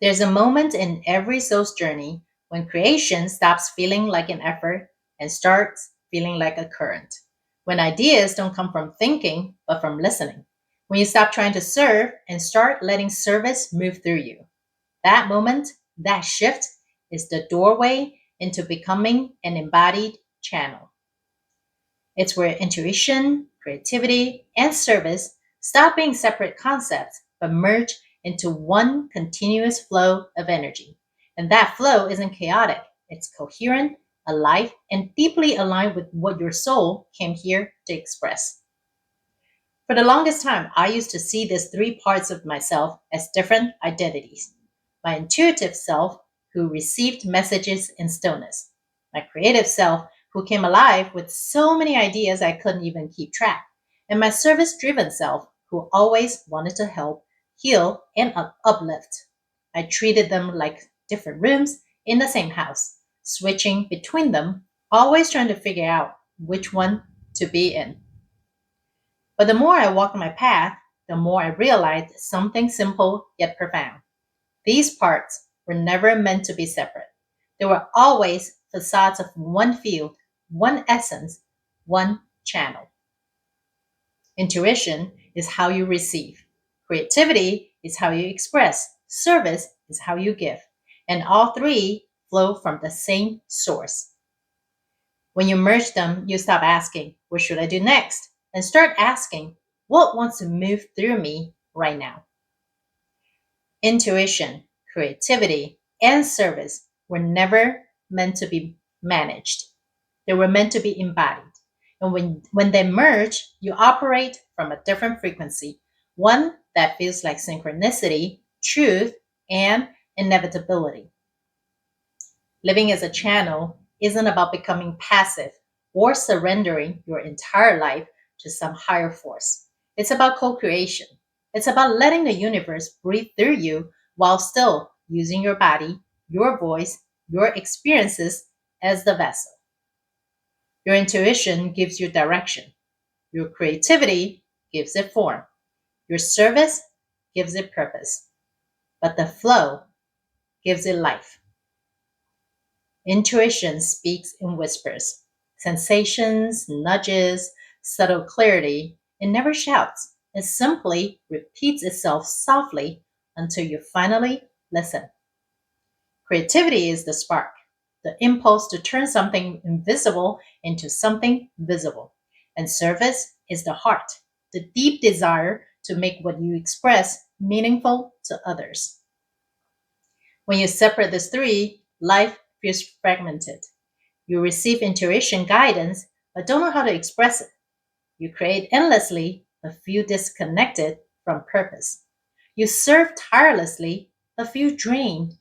There's a moment in every soul's journey when creation stops feeling like an effort and starts feeling like a current. When ideas don't come from thinking, but from listening. When you stop trying to serve and start letting service move through you. That moment, that shift, is the doorway into becoming an embodied channel. It's where intuition, creativity, and service stop being separate concepts but merge into one continuous flow of energy. And that flow isn't chaotic, it's coherent, alive, and deeply aligned with what your soul came here to express. For the longest time, I used to see these three parts of myself as different identities: my intuitive self, who received messages in stillness; my creative self, who came alive with so many ideas I couldn't even keep track; and my service driven self, who always wanted to help, heal, and uplift. I treated them like different rooms in the same house, switching between them, always trying to figure out which one to be in. But the more I walked my path, the more I realized something simple yet profound. These parts were never meant to be separate. They were always facades of one field, one essence, one channel. Intuition is how you receive. Creativity is how you express. Service is how you give. And all three flow from the same source. When you merge them, you stop asking, what should I do next? And start asking, what wants to move through me right now? Intuition, creativity, and service were never meant to be managed. They were meant to be embodied. And when they merge, you operate from a different frequency, one that feels like synchronicity, truth, and inevitability. Living as a channel isn't about becoming passive or surrendering your entire life to some higher force. It's about co creation. It's about letting the universe breathe through you while still using your body, your voice, your experiences as the vessel. Your intuition gives you direction. Your creativity gives it form. Your service gives it purpose. But the flow gives it life. Intuition speaks in whispers, sensations, nudges, subtle clarity. It never shouts. It simply repeats itself softly until you finally listen. Creativity is the spark, the impulse to turn something invisible into something visible. And service is the heart, the deep desire to make what you express meaningful to others. When you separate these three, life feels fragmented. You receive intuition guidance, but don't know how to express it. You create endlessly, but feel disconnected from purpose. You serve tirelessly, but feel drained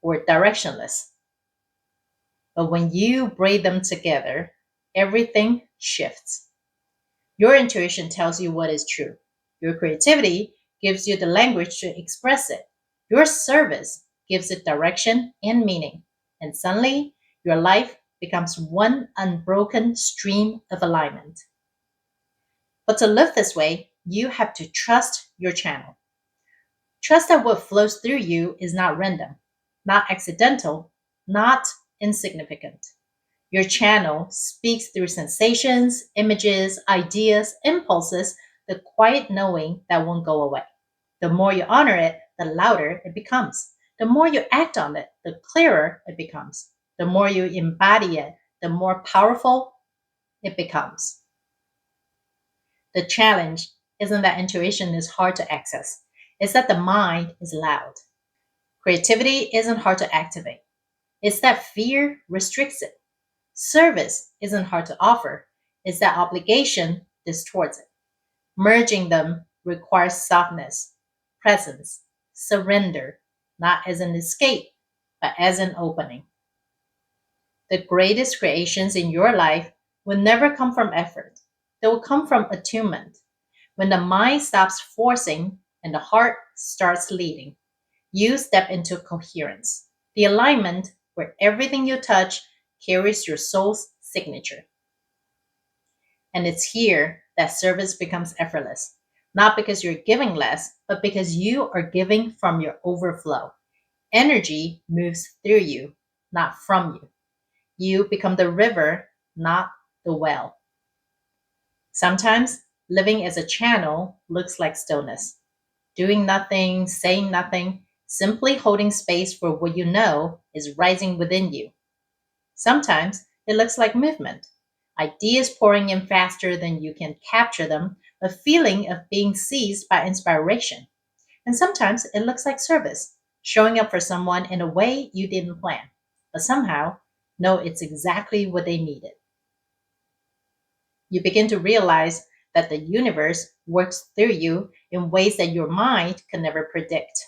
or directionless. But when you braid them together, everything shifts. Your intuition tells you what is true. Your creativity gives you the language to express it. Your service gives it direction and meaning. And suddenly, your life becomes one unbroken stream of alignment. But to live this way, you have to trust your channel. Trust that what flows through you is not random, not accidental, not insignificant. Your channel speaks through sensations, images, ideas, impulses, the quiet knowing that won't go away. The more you honor it, the louder it becomes. The more you act on it, the clearer it becomes. The more you embody it, the more powerful it becomes. The challenge isn't that intuition is hard to access, it's that the mind is loud. Creativity isn't hard to activate, it's that fear restricts it. Service isn't hard to offer, it's that obligation distorts it. Merging them requires softness, presence, surrender, not as an escape, but as an opening. The greatest creations in your life will never come from effort, they will come from attunement. When the mind stops forcing and the heart starts leading, you step into coherence, the alignment where everything you touch carries your soul's signature. And it's here that service becomes effortless, not because you're giving less, but because you are giving from your overflow. Energy moves through you, not from you. You become the river, not the well. Sometimes living as a channel looks like stillness, doing nothing, saying nothing, simply holding space for what you know is rising within you. Sometimes it looks like movement, ideas pouring in faster than you can capture them, a feeling of being seized by inspiration. And sometimes it looks like service, showing up for someone in a way you didn't plan, but somehow know it's exactly what they needed. You begin to realize that the universe works through you in ways that your mind can never predict.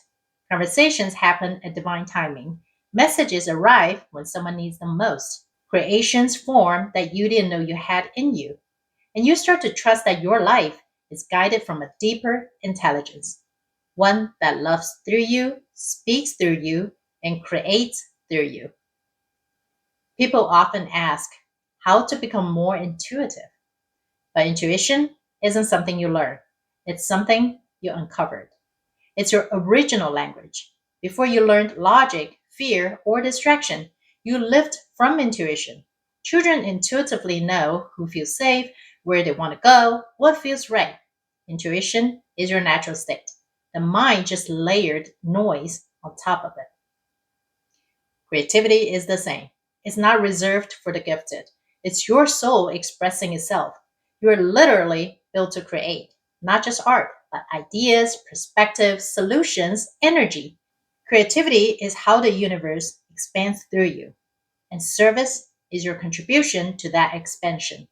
Conversations happen at divine timing. Messages arrive when someone needs them most. Creations form that you didn't know you had in you. And you start to trust that your life is guided from a deeper intelligence, one that loves through you, speaks through you, and creates through you. People often ask how to become more intuitive. But intuition isn't something you learn, it's something you uncovered. It's your original language. Before you learned logic, fear, or distraction, you lived from intuition. Children intuitively know who feels safe, where they want to go, what feels right. Intuition is your natural state. The mind just layered noise on top of it. Creativity is the same. It's not reserved for the gifted. It's your soul expressing itself. You're literally built to create, not just art, but ideas, perspectives, solutions, energy. Creativity is how the universe expands through you, and service is your contribution to that expansion.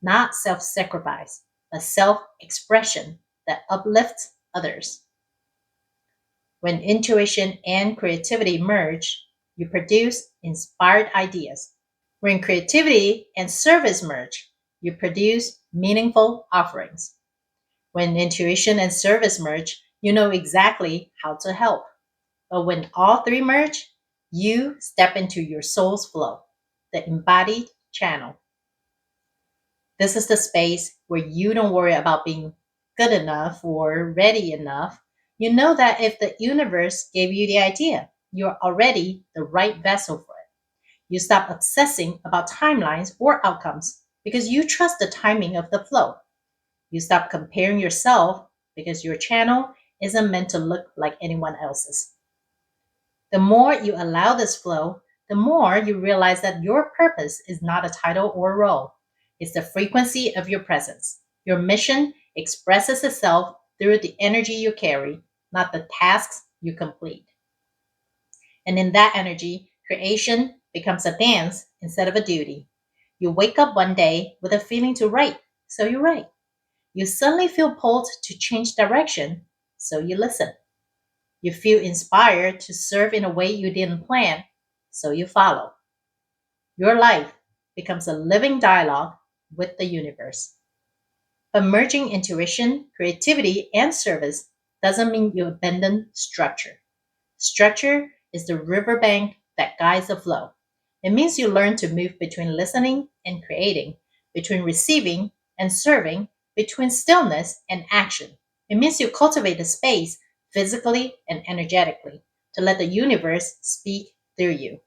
Not self sacrifice, but self expression that uplifts others. When intuition and creativity merge, you produce inspired ideas. When creativity and service merge, you produce meaningful offerings. When intuition and service merge, you know exactly how to help. But when all three merge, you step into your soul's flow, the embodied channel. This is the space where you don't worry about being good enough or ready enough. You know that if the universe gave you the idea, you're already the right vessel for it. You stop obsessing about timelines or outcomes because you trust the timing of the flow. You stop comparing yourself because your channel isn't meant to look like anyone else's. The more you allow this flow, the more you realize that your purpose is not a title or a role. It's the frequency of your presence. Your mission expresses itself through the energy you carry, not the tasks you complete. And in that energy, creation becomes a dance instead of a duty. You wake up one day with a feeling to write, so you write. You suddenly feel pulled to change direction, so you listen. You feel inspired to serve in a way you didn't plan, so you follow. Your life becomes a living dialogue with the universe. But merging intuition, creativity, and service doesn't mean you abandon structure. Structure is the riverbank that guides the flow. It means you learn to move between listening and creating, between receiving and serving, between stillness and action. It means you cultivate the space physically and energetically to let the universe speak through you.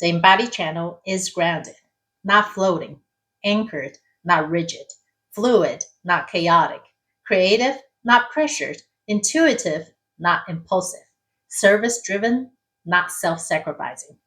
The embodied channel is grounded, not floating, anchored, not rigid, fluid, not chaotic, creative, not pressured, intuitive, not impulsive, service driven, not self sacrificing.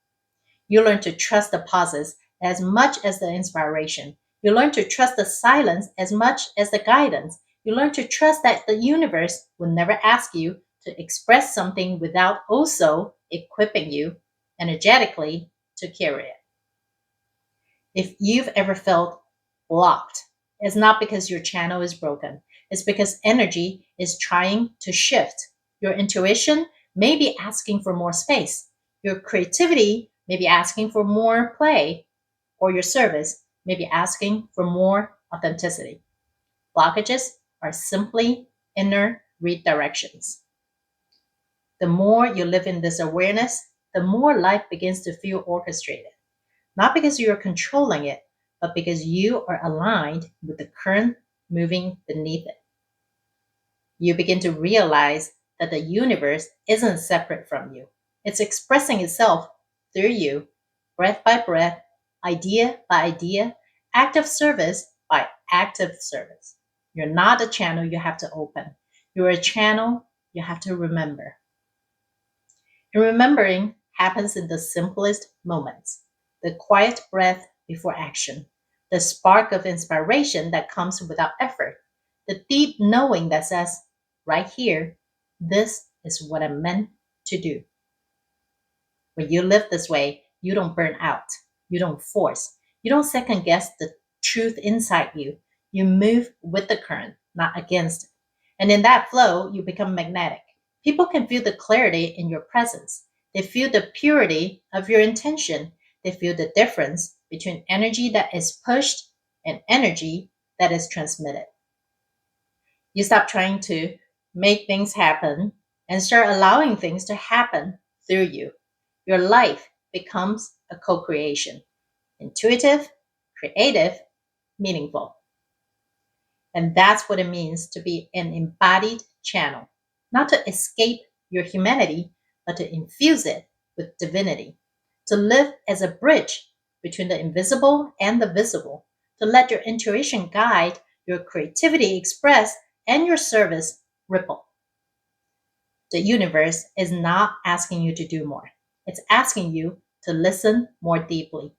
You learn to trust the pauses as much as the inspiration. You learn to trust the silence as much as the guidance. You learn to trust that the universe will never ask you to express something without also equipping you energetically to carry it. If you've ever felt blocked, it's not because your channel is broken, it's because energy is trying to shift. Your intuition may be asking for more space, your creativity may be asking for more play, or your service may be asking for more authenticity. Blockages are simply inner redirections. The more you live in this awareness, the more life begins to feel orchestrated. Not because you are controlling it, but because you are aligned with the current moving beneath it. You begin to realize that the universe isn't separate from you. It's expressing itself through you, breath by breath, idea by idea, act of service by act of service. You're not a channel you have to open. You're a channel you have to remember. And remembering happens in the simplest moments: the quiet breath before action, the spark of inspiration that comes without effort, the deep knowing that says, right here, this is what I'm meant to do. When you live this way, you don't burn out, you don't force, you don't second guess the truth inside you. You move with the current, not against it. And in that flow, you become magnetic. People can feel the clarity in your presence. They feel the purity of your intention. They feel the difference between energy that is pushed and energy that is transmitted. You stop trying to make things happen and start allowing things to happen through you. Your life becomes a co creation: intuitive, creative, meaningful. And that's what it means to be an embodied channel, not to escape your humanity, but to infuse it with divinity, to live as a bridge between the invisible and the visible, to let your intuition guide, your creativity express, and your service ripple. The universe is not asking you to do more. It's asking you to listen more deeply,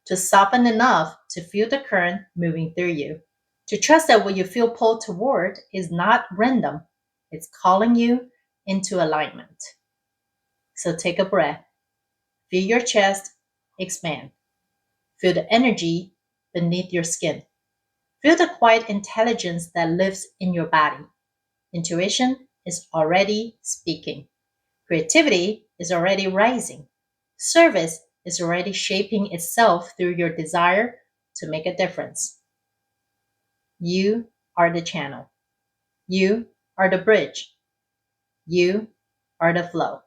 to soften enough to feel the current moving through you, to trust that what you feel pulled toward is not random. It's calling you into alignment. So take a breath, feel your chest expand, feel the energy beneath your skin, feel the quiet intelligence that lives in your body. Intuition is already speaking. Creativity is already rising. Service is already shaping itself through your desire to make a difference. You are the channel. You are the bridge. You are the flow.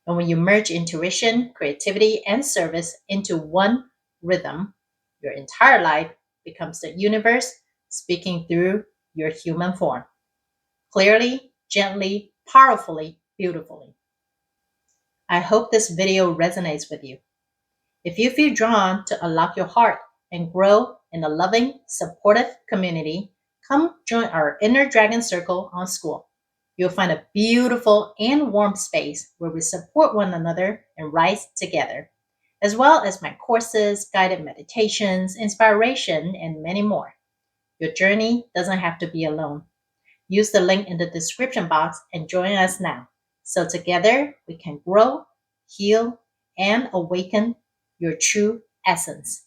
And when you merge intuition, creativity, and service into one rhythm, your entire life becomes the universe speaking through your human form. Clearly, gently, powerfully, beautifully. I hope this video resonates with you. If you feel drawn to unlock your heart and grow in a loving, supportive community, come join our Inner Dragon Circle on School. You'll find a beautiful and warm space where we support one another and rise together, as well as my courses, guided meditations, inspiration, and many more. Your journey doesn't have to be alone. Use the link in the description box and join us now, so together we can grow, heal, and awaken your true essence.